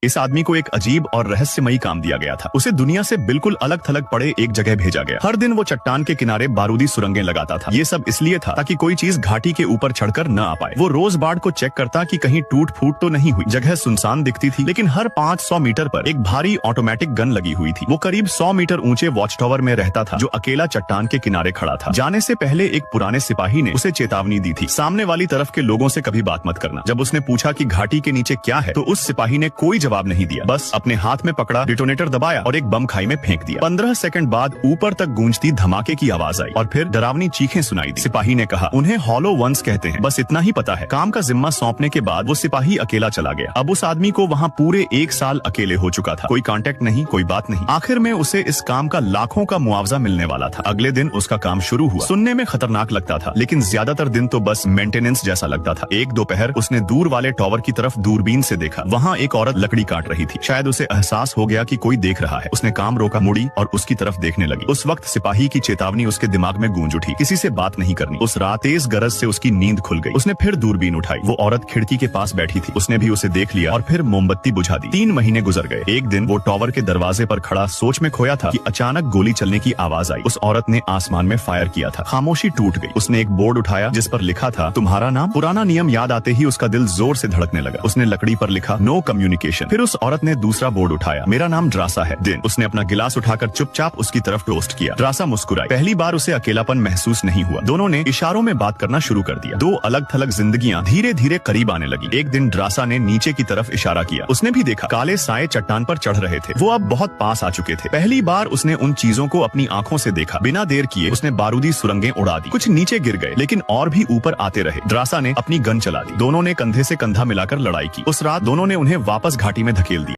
इस आदमी को एक अजीब और रहस्यमयी काम दिया गया था। उसे दुनिया से बिल्कुल अलग थलग पड़े एक जगह भेजा गया। हर दिन वो चट्टान के किनारे बारूदी सुरंगें लगाता था। ये सब इसलिए था ताकि कोई चीज घाटी के ऊपर चढ़कर न आ पाए। वो रोज बाढ़ को चेक करता कि कहीं टूट फूट तो नहीं हुई। जगह सुनसान दिखती थी, लेकिन हर 500 मीटर पर एक भारी ऑटोमेटिक गन लगी हुई थी। वो करीब 100 मीटर ऊंचे वॉच टावर में रहता था, जो अकेला चट्टान के किनारे खड़ा था। जाने से पहले एक पुराने सिपाही ने उसे चेतावनी दी थी, सामने वाली तरफ के लोगों से कभी बात मत करना। जब उसने पूछा कि घाटी के नीचे क्या है, तो उस सिपाही ने कोई जवाब नहीं दिया, बस अपने हाथ में पकड़ा डिटोनेटर दबाया और एक बम खाई में फेंक दिया। 15 सेकंड बाद ऊपर तक गूंजती धमाके की आवाज आई और फिर डरावनी चीखें सुनाई दी। सिपाही ने कहा, उन्हें हॉलो वंस कहते हैं, बस इतना ही पता है। काम का जिम्मा सौंपने के बाद वो सिपाही अकेला चला गया। अब उस आदमी को वहाँ पूरे 1 साल अकेले हो चुका था। कोई कांटेक्ट नहीं, कोई बात नहीं। आखिर में उसे इस काम का लाखों का मुआवजा मिलने वाला था। अगले दिन उसका काम शुरू हुआ। सुनने में खतरनाक लगता था, लेकिन ज्यादातर दिन तो बस मेंटेनेंस जैसा लगता था। एक दोपहर उसने दूर वाले टावर की तरफ दूरबीन से देखा। वहाँ एक औरत लकड़ी काट रही थी। शायद उसे एहसास हो गया कि कोई देख रहा है। उसने काम रोका, मुड़ी और उसकी तरफ देखने लगी। उस वक्त सिपाही की चेतावनी उसके दिमाग में गूंज उठी, किसी से बात नहीं करनी। उस रात तेज गरज से उसकी नींद खुल गई। उसने फिर दूरबीन उठाई। वो औरत खिड़की के पास बैठी थी। उसने भी उसे देख लिया और फिर मोमबत्ती बुझा दी। 3 महीने गुजर गए। एक दिन वो टावर के दरवाजे पर खड़ा सोच में खोया था कि अचानक गोली चलने की आवाज आई। उस औरत ने आसमान में फायर किया था। खामोशी टूट गई। उसने एक बोर्ड उठाया जिस पर लिखा था, तुम्हारा नाम। पुराना नियम याद आते ही उसका दिल जोर से धड़कने लगा। उसने लकड़ी पर लिखा, नो कम्युनिकेशन। फिर उस औरत ने दूसरा बोर्ड उठाया, मेरा नाम ड्रासा है। दिन। उसने अपना गिलास उठाकर चुपचाप उसकी तरफ टोस्ट किया। ड्रासा मुस्कुराई। पहली बार उसे अकेलापन महसूस नहीं हुआ। दोनों ने इशारों में बात करना शुरू कर दिया। 2 अलग थलग जिंदगियां धीरे धीरे करीब आने लगी। एक दिन ड्रासा ने नीचे की तरफ इशारा किया। उसने भी देखा, काले साए चट्टान पर चढ़ रहे थे। वो अब बहुत पास आ चुके थे। पहली बार उसने उन चीजों को अपनी आंखों से देखा। बिना देर किए उसने बारूदी सुरंगें उड़ा दी। कुछ नीचे गिर गए, लेकिन और भी ऊपर आते रहे। ड्रासा ने अपनी गन चला दी। दोनों ने कंधे से कंधा मिलाकर लड़ाई की। उस रात दोनों ने उन्हें वापस घाटी में धकेल दिया।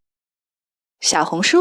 小红书